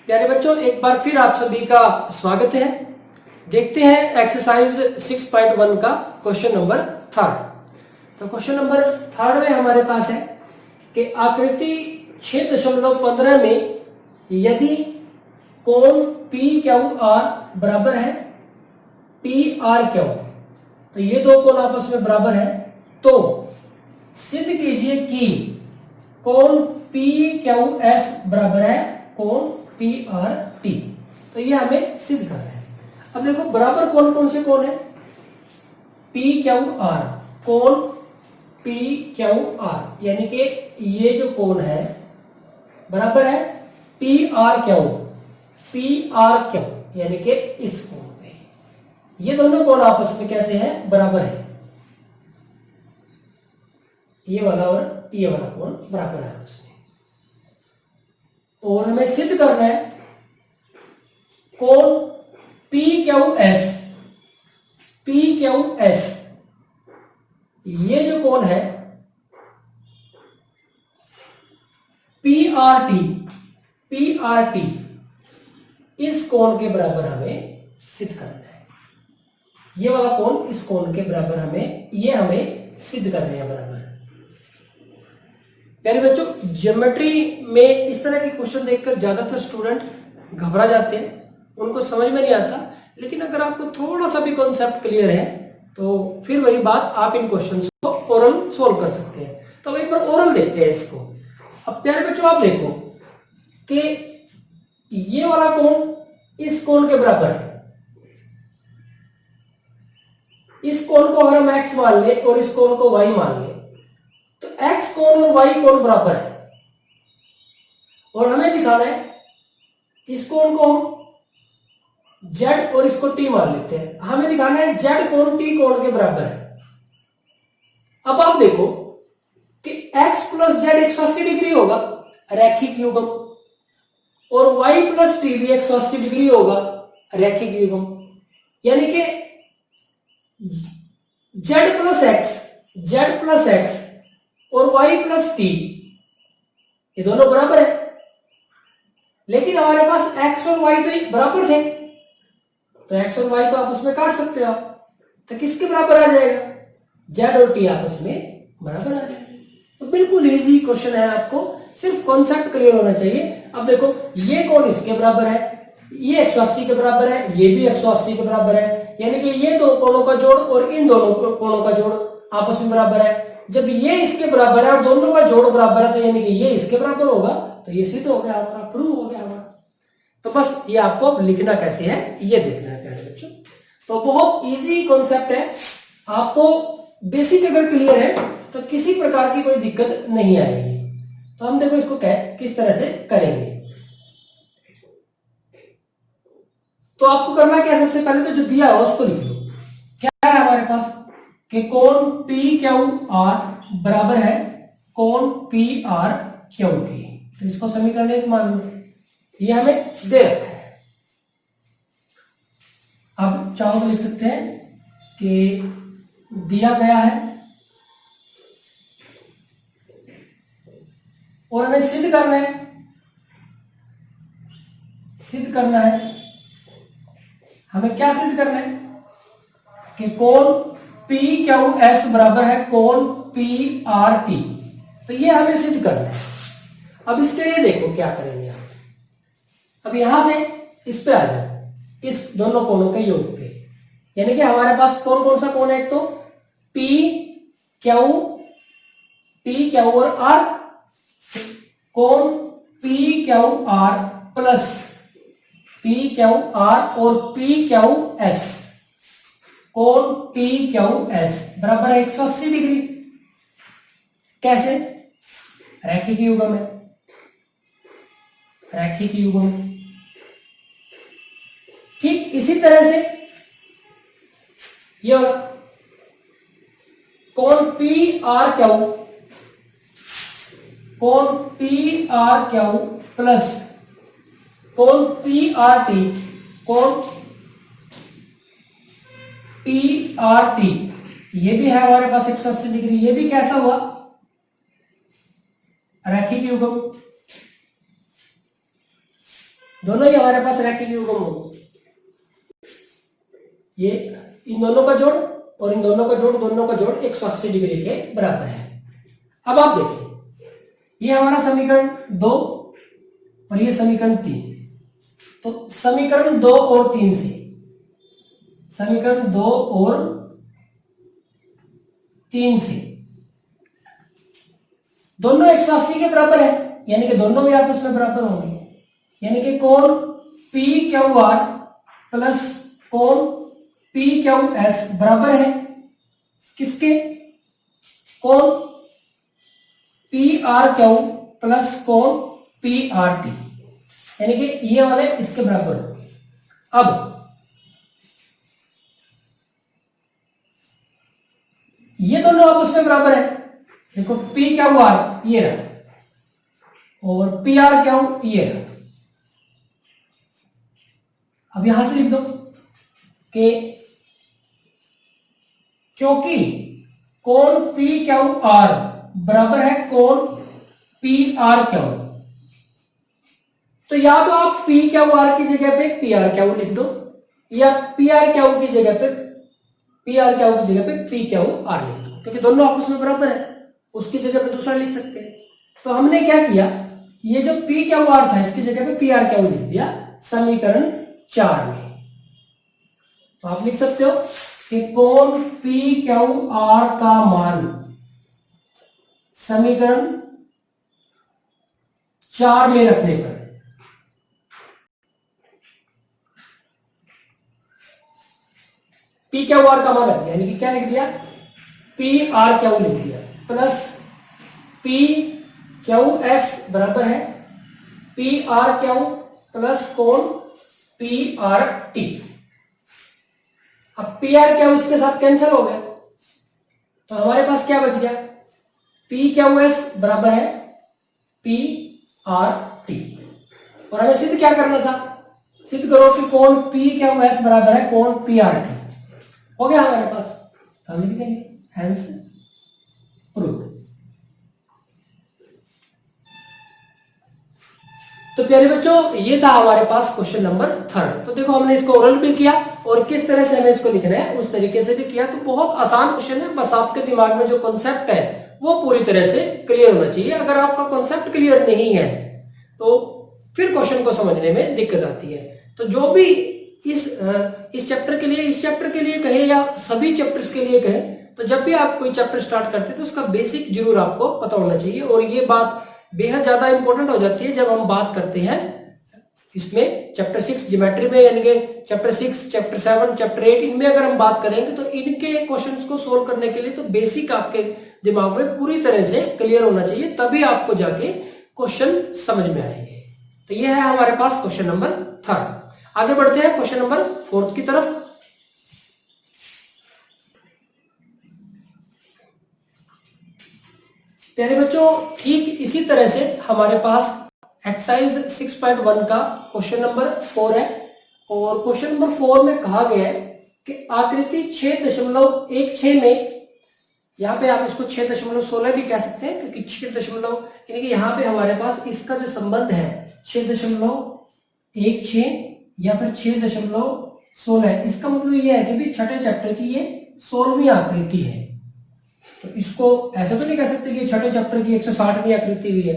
प्यारे बच्चों, एक बार फिर आप सभी का स्वागत है। देखते हैं एक्सरसाइज 6.1 का क्वेश्चन नंबर 3। तो क्वेश्चन नंबर 3 में हमारे पास है कि आकृति 6.15 में यदि कोण पी क्यू आर बराबर है पी आर क्यू, तो ये दो कोण आपस में बराबर है, तो सिद्ध कीजिए कि कोण पी क्यू एस बराबर है कोण पी आर टी। तो ये हमें सिद्ध करना है। अब देखो बराबर कौन कौन से कोण है, पी क्यू आर, कोण पी क्यू आर, यानी कि ये जो कोण है बराबर है P R Q, P R Q यानी कि इस कोण पे। ये दोनों कोण आपस में कैसे हैं, बराबर है। ये वाला और ये वाला कोण बराबर है आपस में, और हमें सिद्ध करना है कोण P Q S, P Q S, ये जो कोण है P R T, P R T, इस कोण के बराबर हमें सिद्ध करना है। ये वाला कोण इस कोण के बराबर हमें सिद्ध करने हैं बराबर। प्यारे बच्चों, ज्योमेट्री में इस तरह के क्वेश्चन देखकर ज्यादातर स्टूडेंट घबरा जाते हैं, उनको समझ में नहीं आता। लेकिन अगर आपको थोड़ा सा भी कॉन्सेप्ट क्लियर है तो फिर वही बात, आप इन क्वेश्चंस को ओरल सोल्व कर सकते हैं। तो अब एक बार ओरल देखते हैं इसको। अब प्यारे बच्चों आप देखो कि ये वाला कोण इस कोण के बराबर है। इस कोण को अगर हम x मान ले और इस कोण को y मान ले, तो x कोण और y कोण बराबर है, और हमें दिखाना है इस कोण को हम z और इसको t मान लेते हैं। हमें दिखाना है z कोण t कोण के बराबर है। अब आप देखो कि x प्लस z 180 डिग्री होगा, रैखिक युग्म, और y प्लस t भी 180 डिग्री होगा, रैखिक युग्म। यानी कि z प्लस x और y प्लस t ये दोनों बराबर है। लेकिन हमारे पास x और y तो बराबर थे, तो x और y तो आपस में काट सकते हो आप, तो किसके बराबर आ जाएगा, z और t आपस में बराबर आ जाएगा। तो बिल्कुल इजी क्वेश्चन है, आपको सिर्फ कॉन्सेप्ट क्लियर होना चाहिए। अब देखो ये कोण इसके बराबर है, ये 180 के बराबर है, ये भी 180 के बराबर है, यानी कि ये दो कोणों का जोड़ और इन दोनों कोणों का जोड़ आपस में बराबर है। जब ये इसके बराबर है और दोनों का जोड़ बराबर है, तो यानी कि ये इसके बराबर होगा, तो ये सिद्ध हो गया हमारा, प्रूव हो गया हमारा। तो बस ये आपको अब लिखना कैसे है ये देखना है प्यारे बच्चों। तो बहुत इजी कॉन्सेप्ट है, आपको बेसिक अगर क्लियर है तो किसी प्रकार की कोई दिक्कत नहीं आएगी। तो हम देखो इसको किस तरह से करेंगे। तो आपको करना क्या, सबसे पहले तो जो दिया है उसको लिख लो। क्या है हमारे पास कि कोण पी क्यू आर बराबर है कोण पी आर क्यू की। तो इसको समीकरण एक मान लो, ये हमें दे रखा है। अब चाहो तो लिख सकते हैं कि दिया गया है और हमें सिद्ध करना है, हमें क्या सिद्ध करना है कि कोण पी क्यू एस बराबर है कोण पी आर टी। तो ये हमें सिद्ध करना है। अब इसके लिए देखो क्या करेंगे आप। अब यहां से इस पे आ जाओ, इस दोनों कोणों के योग पे, यानी कि हमारे पास कौन कौन सा कोण है, एक तो पी क्यू और आर, कोण P Q R plus P Q R और पी क्यू एस, कोण पी क्यू एस बराबर है 180 डिग्री। कैसे, रैखिक युग्म है, रैखिक युग्म। ठीक इसी तरह से ये वाला कोण पी आर क्यू, कोण पी आर क्यू प्लस कोण पी आर टी, कोण पी आर टी, ये भी है हमारे पास 180 डिग्री। ये भी कैसा हुआ, रैखिक युग्म। दोनों ही हमारे पास रैखिक युग्म होंगे। ये इन दोनों का जोड़ और इन दोनों का जोड़, दोनों का जोड़ 180 डिग्री के बराबर है। अब आप देखिए, ये हमारा समीकरण 2 और ये समीकरण 3। तो समीकरण 2 और 3 से, समीकरण 2 और 3 से दोनों 180 के बराबर है, यानी कि दोनों भी आपस में बराबर होंगे। यानी कि कोण पी क्यू आर प्लस कोण पी क्यू एस बराबर है किसके? कोण पी आर क्यू प्लस कोण पी आर टी, यानी कि ये वाले इसके बराबर हो। अब ये दोनों आपस में बराबर है। देखो पी क्यू आर ये रहा और पी आर क्यू ये रहा। अब यहां से लिख दो कि क्योंकि कोण पी क्यू आर बराबर है कोण पी आर क्यू, तो या तो आप पी क्यू आर की जगह पे पी आर क्यू लिख दो, या पी आर क्यू की जगह पे पी आर क्यू की जगह पे पी क्यू आर लिख दो, क्योंकि दोनों आपस में बराबर है। उसकी जगह पे दूसरा लिख सकते हैं। तो हमने क्या किया, ये जो पी क्यू आर था इसकी जगह पे पी आर क्यू लिख दिया समीकरण 4 में। तो आप लिख सकते हो कि कोण पी क्यू आर का मान समीकरण 4 में रखने पर पी क्यू आर का मान रख दिया, यानी कि क्या लिख दिया, पी आर क्यू लिख दिया प्लस पी क्यू एस बराबर है पी आर क्यू प्लस कोण पी आर टी। अब पी आर क्यू इसके साथ कैंसिल हो गया, तो हमारे पास क्या बच गया, पी क्यू एस बराबर है पी आर टी। और हमें सिद्ध क्या करना था, सिद्ध करो कि कोण पी क्यू एस बराबर है कोण पी आर टी। हो गया हमारे पास, हम लिख देंगे हेंस प्रूव्ड। तो प्यारे बच्चों, ये था हमारे पास क्वेश्चन नंबर 3। तो देखो हमने इसको ओरल भी किया और किस तरह से हमें इसको लिखना है उस तरीके से भी किया। तो बहुत आसान क्वेश्चन है, बस आपके दिमाग में जो कॉन्सेप्ट है वो पूरी तरह से क्लियर होना चाहिए। अगर आपका कॉन्सेप्ट क्लियर नहीं है तो फिर क्वेश्चन को समझने में दिक्कत आती है। तो जो भी इस चैप्टर के लिए कहे या सभी चैप्टर्स के लिए कहे, तो जब भी आप कोई चैप्टर स्टार्ट करते हैं तो उसका बेसिक जरूर आपको पता होना चाहिए। और ये बात बेहद ज्यादा इंपॉर्टेंट हो जाती है जब हम बात करते हैं इसमें चैप्टर 6 ज्योमेट्री में, यानी कि चैप्टर 6, चैप्टर 7, चैप्टर 8, इनमें अगर हम बात करेंगे तो इनके क्वेश्चंस को सोल्व करने के लिए तो बेसिक आपके दिमाग में पूरी तरह से क्लियर होना चाहिए, तभी आपको जाके क्वेश्चन समझ में आएंगे। तो यह है हमारे पास क्वेश्चन नंबर 3। आगे बढ़ते हैं क्वेश्चन नंबर 4 की तरफ। प्यारे बच्चों, ठीक इसी तरह से हमारे पास एक्सरसाइज 6.1 का क्वेश्चन नंबर 4 है। और क्वेश्चन नंबर 4 में कहा गया है कि आकृति 6.16 में, यहाँ पे आप इसको 6.16 भी कह सकते हैं, क्योंकि 6 यानी कि यहाँ पे हमारे पास इसका जो संबंध है 6.16 या फिर 6.16, इसका मतलब ये है कि भी छठे चैप्टर की ये 16वीं आकृति है। तो इसको ऐसा तो नहीं कह सकते कि छठे चैप्टर की 160वीं आकृति भी है,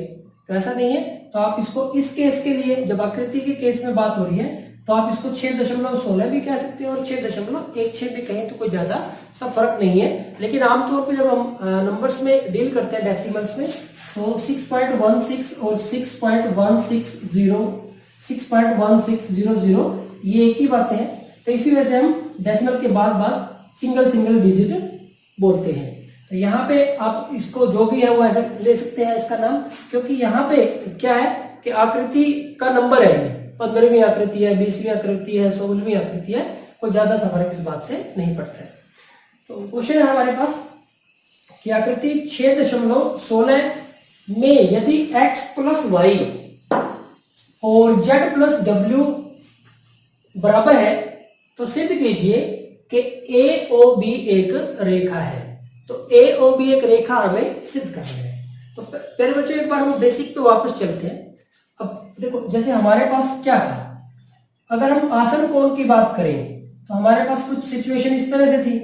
तो ऐसा नहीं है। तो आप इसको इस केस के लिए, जब आकृति के केस में बात हो रही है, तो आप इसको 6.16 भी कह सकते हैं और 6.16 भी कहें तो कोई ज्यादा सा फर्क नहीं है। लेकिन आमतौर पर जब हम नंबर्स में डील करते हैं डेसिमल्स में, तो 6.16 और 6.1600 ये एक ही बात है। तो इसी वजह से हम डेसिमल के बाद सिंगल डिजिट बोलते हैं। तो यहाँ पे आप इसको जो भी है वो ऐसा ले सकते हैं इसका नाम, क्योंकि यहाँ पे क्या है कि आकृति का नंबर है, 15वीं आकृति है, 20वीं आकृति है, 16वीं आकृति है, कोई ज्यादा सा फर्क इस बात से नहीं पड़ता है। तो क्वेश्चन है हमारे पास कि आकृति 6.16 में यदि x प्लस वाई और z प्लस डब्ल्यू बराबर है तो सिद्ध कीजिए कि AOB एक रेखा है। तो AOB एक रेखा हमें सिद्ध करना है। तो पहले बच्चों एक बार हम बेसिक पे वापस चलते हैं। अब देखो जैसे हमारे पास क्या था, अगर हम आसन कोण की बात करें तो हमारे पास कुछ सिचुएशन इस तरह से थी।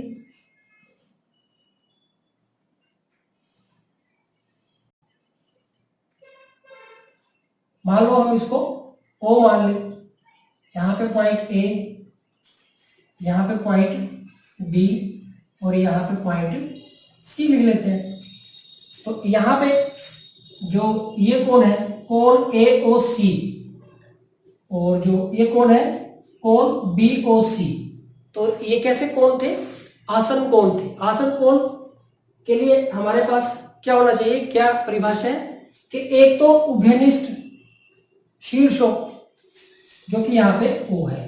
मान लो हम इसको O मान लें, यहाँ पे पॉइंट A, यहाँ पे पॉइंट B और यहाँ पे पॉइंट C लिख लेते हैं। तो यहाँ पे जो ये कोण है कोण AOC और जो ये कोण है कोण BOC, तो ये कैसे कोण थे? आसन कोण थे। आसन कोण के लिए हमारे पास क्या होना चाहिए, क्या परिभाषा है कि एक तो उभयनिष्ठ शीर्ष हो जो कि यहाँ पे O है,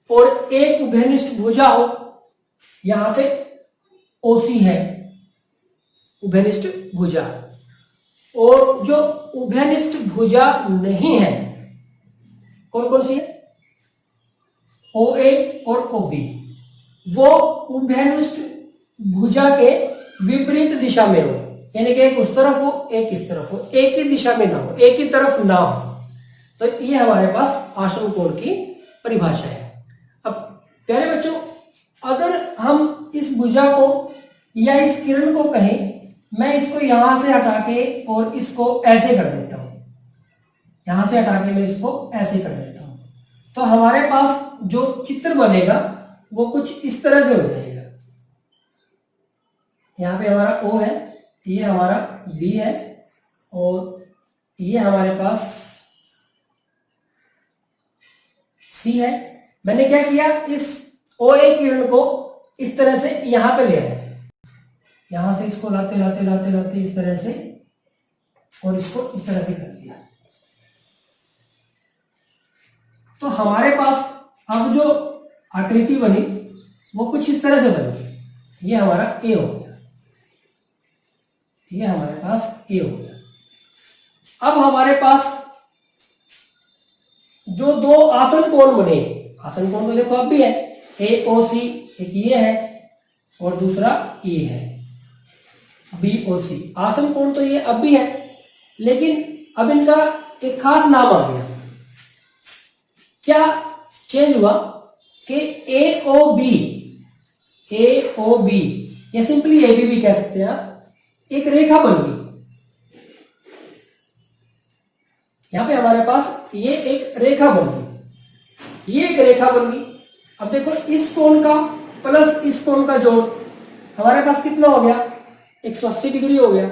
और एक उभयनिष्ठ भुजा हो, यहाँ पे OC है उभयनिष्ठ भुजा। और जो उभयनिष्ठ भुजा नहीं है कौन कौन सी है? OA और OB, वो उभयनिष्ठ भुजा के विपरीत दिशा में हो, यानी कि एक उस तरफ हो एक इस तरफ हो, एक ही दिशा में ना हो, एक ही तरफ ना हो। तो ये हमारे पास आसन कोण की परिभाषा है। अब प्यारे बच्चों, अगर हम इस भुजा को या इस किरण को कहें, मैं इसको यहां से हटा के और इसको ऐसे कर देता हूं, यहां से हटा के मैं इसको ऐसे कर देता हूं, तो हमारे पास जो चित्र बनेगा वो कुछ इस तरह से हो जाएगा। यहाँ पे हमारा O है, ये हमारा B है और ये हमारे पास C है। मैंने क्या किया, इस OA किरण को इस तरह से यहां पे ले आया, यहां से इसको लाते लाते लाते लाते इस तरह से, और इसको इस तरह से कर दिया। तो हमारे पास अब जो आकृति बनी वो कुछ इस तरह से बनी। ये हमारा A हो गया, ये हमारे पास A हो गया। अब हमारे पास जो दो आसन कोण बने, आसन कोण तो देखो अब भी है, AOC एक ये है और दूसरा ये है BOC। आसन कोण तो ये अब भी है, लेकिन अब इनका एक खास नाम आ गया। क्या चेंज हुआ कि AOB या सिंपली AB भी कह सकते हैं आप, एक रेखा बन गई। यहां पे हमारे पास ये एक रेखा बन गई, ये एक रेखा बन गई। अब देखो इस कोण का प्लस इस कोण का जोड़ हमारे पास कितना हो गया, 180 डिग्री हो गया।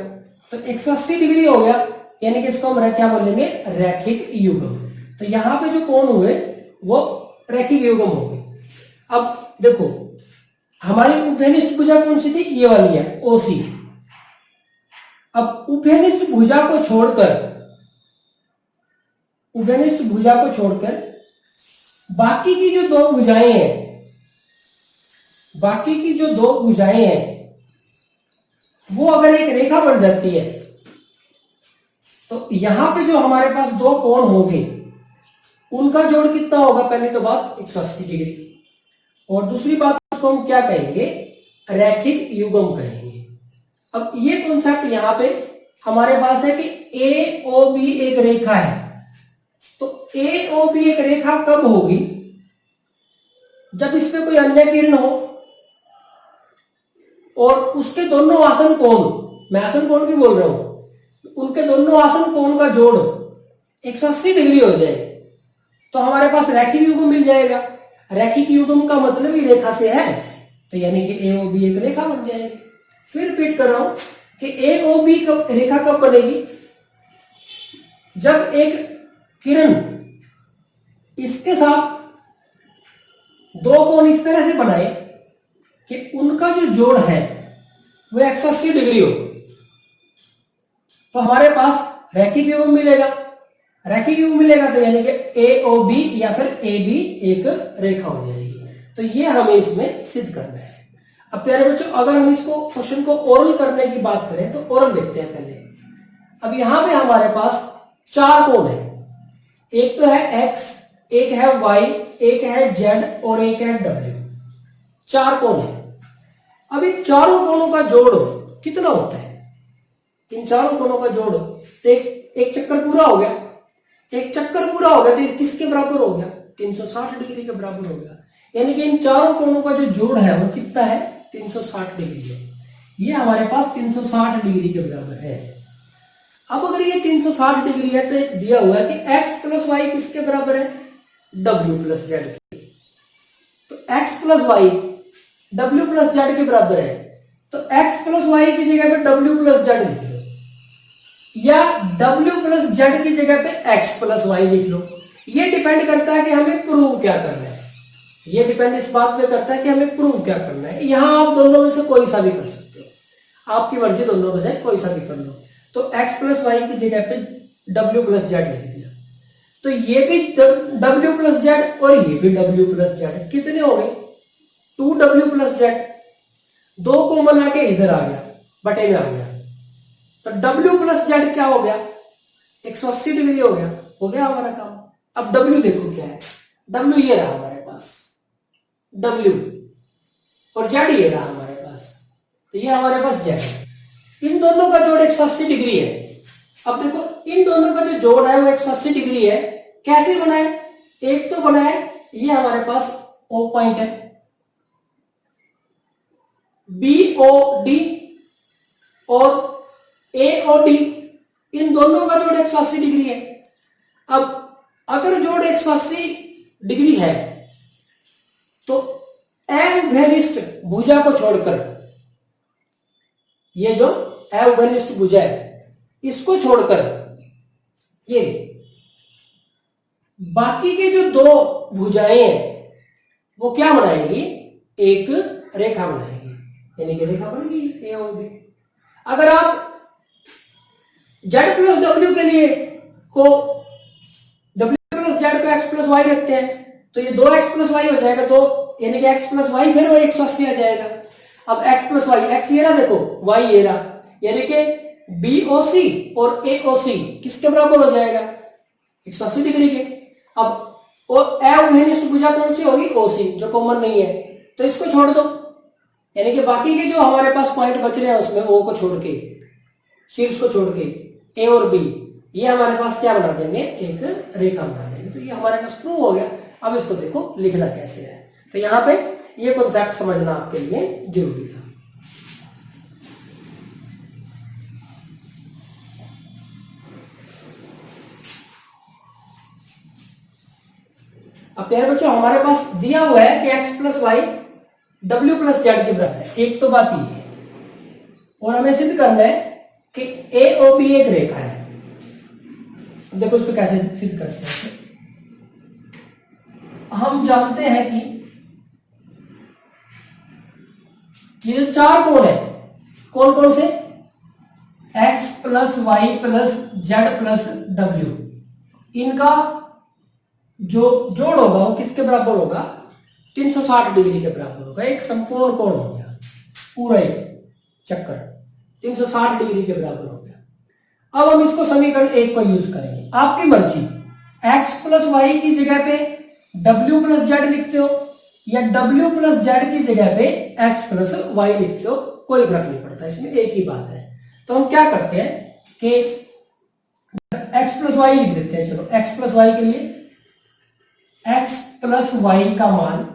तो 180 डिग्री हो गया, यानी कि इसको हम क्या बोलेंगे, रैखिक युग्म। तो यहां पे जो कोण हुए वो रैखिक युग्म हो गए। अब देखो हमारी उभयनिष्ठ भुजा कौन सी थी, ये वाली है OC। अब उभयनिष्ठ भुजा को छोड़कर बाकी की जो दो भुजाएं हैं वो अगर एक रेखा बन जाती है, तो यहां पे जो हमारे पास दो कोण होंगे उनका जोड़ कितना होगा, पहली तो बात 180 डिग्री, और दूसरी बात उसको हम क्या कहेंगे, रैखिक युग्म कहेंगे। अब ये कॉन्सेप्ट यहां पे हमारे पास है कि AOB एक रेखा है। तो AOB एक रेखा कब होगी, जब इस पे कोई अन्य किरण हो और उसके दोनों आसन कोण, मैं आसन कोण की बोल रहा हूं, उनके दोनों आसन कोण का जोड़ 180 डिग्री हो जाए, तो हमारे पास रैखिक युग्म मिल जाएगा। रैखिक युग्म का मतलब ही रेखा से है, तो यानी कि AOB एक रेखा बन जाएगी। फिर रिपीट कर रहा हूं कि AOB रेखा कब बनेगी, जब एक किरण इसके साथ दो कोण इस तरह से बनाए कि उनका जो जोड़ है वो 180 डिग्री हो, तो हमारे पास रैखिक युग्म मिलेगा। रैखिक युग्म मिलेगा तो यानी कि AOB या फिर AB एक रेखा हो जाएगी। तो ये हमें इसमें सिद्ध करना है। अब प्यारे बच्चों, अगर हम इसको क्वेश्चन को ओरल करने की बात करें तो ओरल देखते हैं पहले। अब यहां पे हमारे पास चार कोण है, एक तो है X, एक है Y, एक है Z और एक है W। चार कोण है। अब इन चारों कोणों का जोड़ कितना होता है, इन चारों कोणों का जोड़ तो एक चक्कर पूरा हो गया, एक चक्कर पूरा हो गया तो ये किसके बराबर हो गया? 360 डिग्री के बराबर हो गया। यानी कि इन चारों कोणों का जो जोड़ है वो कितना है? 360 डिग्री है। ये हमारे पास 360 डिग्री के बराबर है। अब अगर ये 360 डिग्री है तो दिया हुआ है कि x प्लस वाई किसके बराबर है? w प्लस जेड के। तो x plus y w plus z के बराबर है, तो x प्लस वाई की जगह पे w प्लस जेड लिख लो, या w प्लस जेड की जगह पे x प्लस वाई लिख लो। ये डिपेंड करता है कि हमें प्रूव क्या करना है। ये डिपेंड इस बात पे करता है कि हमें प्रूव क्या करना है। यहां आप दोनों में से कोई सा भी कर सकते हो, आपकी मर्जी, दोनों में से कोई सा भी कर लो। तो x प्लस वाई की जगह पे w प्लस जेड लिख दिया, तो ये भी w प्लस जेड और ये भी w प्लस जेड। कितने हो गए? 2w plus Z. दो कॉमन आके इधर आ गया, बटे में आ गया, तो w प्लस जेड क्या हो गया? 180 डिग्री हो गया। हो गया हमारा काम। अब w देखो क्या है? w ये रहा हमारे पास, w, और z ये रहा हमारे पास, तो ये हमारे पास z है। इन दोनों का जोड़ 180 डिग्री है। अब देखो इन दोनों का जो जोड़ है वो 180 डिग्री है। कैसे बना है? एक तो बना है, ये हमारे पास O पॉइंट है, BOD और AOD, इन दोनों का जोड़ 180 डिग्री है। अब अगर जोड़ 180 डिग्री है तो एवनिष्ठ भुजा को छोड़कर, ये जो एवनिष्ठ भुजा है इसको छोड़कर ये बाकी के जो दो भुजाएं हैं वो क्या बनाएंगी? एक रेखा बनाएंगी, यानी कि रेखा बन गई ए और बी। अगर आप z प्लस डब्ल्यू के लिए को w प्लस जेड को x प्लस वाई रखते हैं तो ये 2x प्लस वाई हो जाएगा, तो यानी कि x प्लस वाई फिर वो 180 आ जाएगा। अब x प्लस वाई, x ये रहा देखो, y ये रहा, यानी कि BOC और AOC किसके बराबर हो जाएगा? 180 डिग्री के। अब और एवनिष्ठ भुजा कौन सी होगी? OC, जो कॉमन नहीं है, तो इसको छोड़ दो, यानी कि बाकी के जो हमारे पास पॉइंट बच रहे हैं उसमें O को छोड़ के, शीर्ष को छोड़ के A और B, ये हमारे पास क्या बना देंगे? एक रेखा बना देंगे। तो ये हमारे पास प्रूव हो गया। अब इसको देखो लिखना कैसे है। तो यहाँ पे ये कॉन्सेप्ट समझना आपके लिए जरूरी था। अब प्यारे बच्चों हमारे पास दिया हुआ है कि x plus y w plus z के बराबर है। एक तो बात ये है, और हमें सिद्ध करना है कि AOB एक रेखा है। अब देखो इसको कैसे सिद्ध करते हैं। हम जानते हैं कि ये जो चार कोण है, कौन कौन से? x plus y plus z plus w, इनका जो जोड़ होगा वो किसके बराबर होगा? 360 डिग्री के बराबर होगा। एक संपूर्ण कोण हो गया, पूरा एक चक्कर 360 डिग्री के बराबर हो गया। अब हम इसको समीकरण 1 को यूज करेंगे। आपकी मर्जी, x प्लस वाई की जगह पे w प्लस जेड लिखते हो या w प्लस जेड की जगह पे x प्लस वाई लिखते हो, कोई फर्क नहीं पड़ता, इसमें एक ही बात है। तो हम क्या करते हैं कि x प्लस वाई लिख देते हैं। चलो x प्लस वाई के लिए x प्लस वाई का मान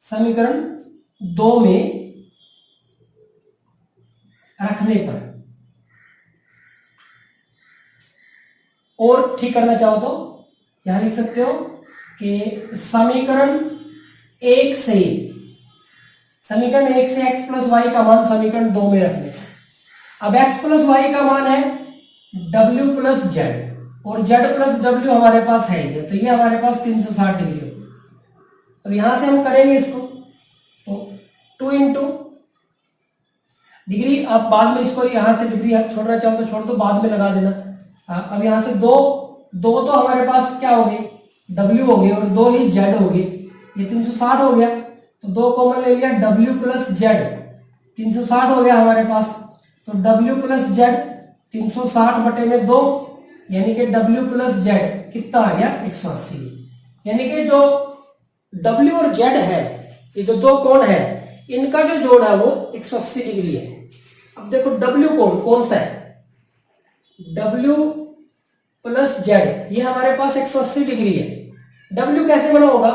समीकरण 2 में रखने पर, और ठीक करना चाहो तो यहां लिख सकते हो कि समीकरण 1 से x प्लस वाई का मान समीकरण 2 में रखने पर। अब x प्लस वाई का मान है w प्लस जेड और z प्लस w हमारे पास है ही, तो ये हमारे पास 360 डिग्री होगी। तो यहां से हम करेंगे इसको, तो 2 इंटू डिग्री, आप बाद में इसको यहां से डिग्री छोड़ना चाहो तो छोड़ दो, बाद में लगा देना। अब यहां से दो तो हमारे पास क्या हो गए? w हो गए, और 2 ही z हो गए, ये 360 हो गया। तो 2 कॉमन ले लिया, w प्लस जेड 360 हो गया हमारे पास, तो w प्लस जेड 360 बटे में 2, यानी कि w प्लस जेड कितना आ गया? 180। यानी कि जो w और z है, ये जो दो कोण है, इनका जो जोड़ है वो 180 डिग्री है। अब देखो w कोण कौन सा है? W प्लस जेड, ये हमारे पास 180 डिग्री है। W कैसे बना होगा,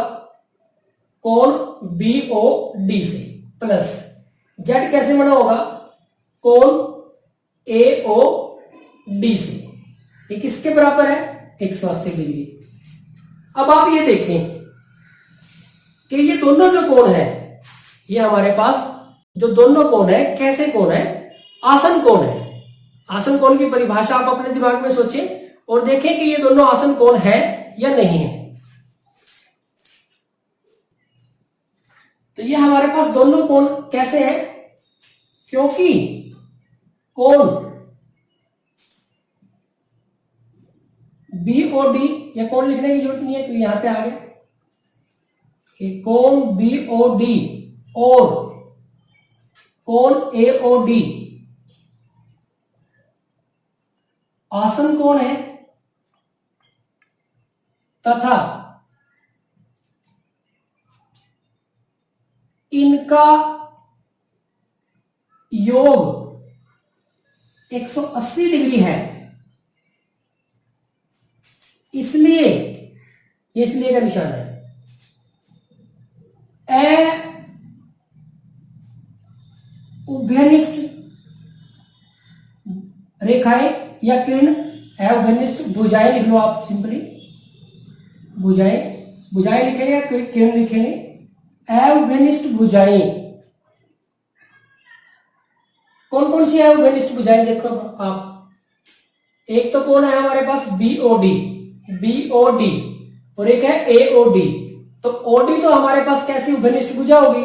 कोण BOD से, प्लस Z कैसे बना होगा, कोण AOD से। ये किसके बराबर है, 180 डिग्री। अब आप ये देखें कि ये दोनों जो कोण है, ये हमारे पास जो दोनों कोण है कैसे कोण है, आसन कोण है। आसन कोण की परिभाषा आप अपने दिमाग में सोचें और देखें कि ये दोनों आसन कोण है या नहीं है। तो ये हमारे पास दोनों कोण कैसे हैं, क्योंकि कोण BOD, या कोण लिखने की जरूरत नहीं है क्योंकि यहां पे आ गया कि कोण BOD और कोण AOD आसन कोण है तथा इनका योग 180 डिग्री है। इसलिए ये इसलिए का निशान है, उभयनिष्ठ रेखाएं या किरण, उभयनिष्ठ भुजाएं लिख लो आप, सिंपली भुजाएं लिखेंगे या किरण लिखेंगे, उभयनिष्ठ भुजाएं। कौन कौन सी है उभयनिष्ठ भुजाएं, देखो आप, एक तो कौन है हमारे पास BOD और एक है AOD। तो OD तो हमारे पास कैसी उभयनिष्ठ भुजा होगी,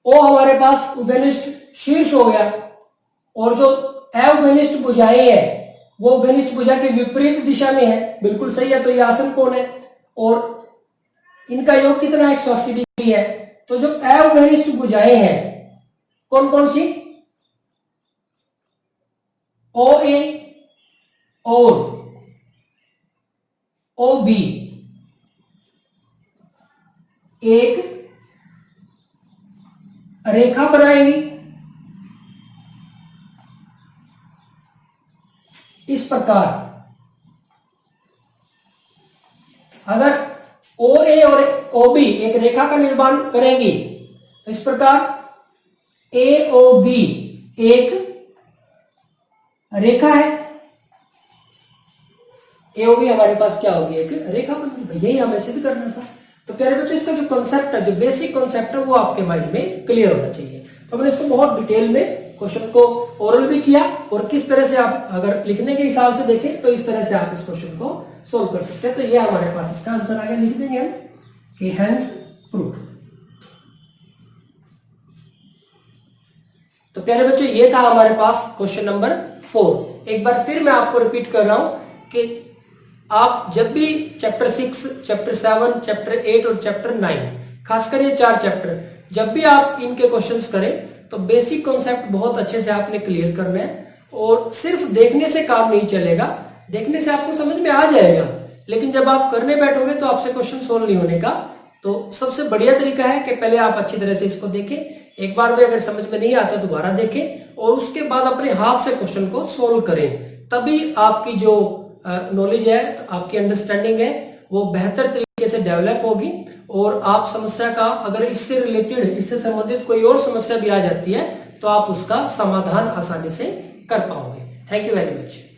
O हमारे पास उभयनिष्ठ शीर्ष हो गया, और जो उभयनिष्ठ भुजाएं है वो उभयनिष्ठ भुजा के विपरीत दिशा में है, बिल्कुल सही है। तो ये आसन कोण है और इनका योग कितना, 180 डिग्री है। तो जो उभयनिष्ठ भुजाएं हैं कौन कौन सी, OA और OB एक रेखा बनाएंगी इस प्रकार। अगर OA और OB एक रेखा का निर्माण करेंगी तो इस प्रकार AOB एक रेखा है, AOB हमारे पास क्या होगी, एक रेखा बन, यही हमें सिद्ध करना था। तो प्यारे बच्चों, इसका जो कॉन्सेप्ट है, जो बेसिक कॉन्सेप्ट है, वो आपके माइंड में क्लियर होना चाहिए। तो मैंने इसको बहुत डिटेल में क्वेश्चन को ओरल भी किया, और किस तरह से आप अगर लिखने के हिसाब से देखें तो इस तरह से आप इस क्वेश्चन को सोल्व कर सकते हैं। तो ये हमारे पास इसका आंसर आ गया, लिख देंगे हम कि हेंस प्रूफ। तो प्यारे बच्चों, ये था हमारे पास क्वेश्चन नंबर 4। एक बार फिर मैं आपको रिपीट कर रहा हूं कि आप जब भी चैप्टर 6, चैप्टर 7, चैप्टर 8 और चैप्टर 9, खासकर ये 4 चैप्टर, जब भी आप इनके क्वेश्चंस करें तो बेसिक कॉन्सेप्ट बहुत अच्छे से आपने क्लियर करना है। और सिर्फ देखने से काम नहीं चलेगा, देखने से आपको समझ में आ जाएगा, लेकिन जब आप करने बैठोगे तो आपसे क्वेश्चन सोल्व नहीं होने का। तो सबसे बढ़िया तरीका है कि पहले आप अच्छी तरह से इसको देखें, एक बार भी अगर समझ में नहीं आता दोबारा देखें, और उसके बाद अपने हाथ से क्वेश्चन को सोल्व करें। तभी आपकी जो नॉलेज है, तो आपकी अंडरस्टैंडिंग है, वो बेहतर तरीके से डेवलप होगी। और आप समस्या का, अगर इससे रिलेटेड, इससे संबंधित कोई और समस्या भी आ जाती है तो आप उसका समाधान आसानी से कर पाओगे। Thank you very much.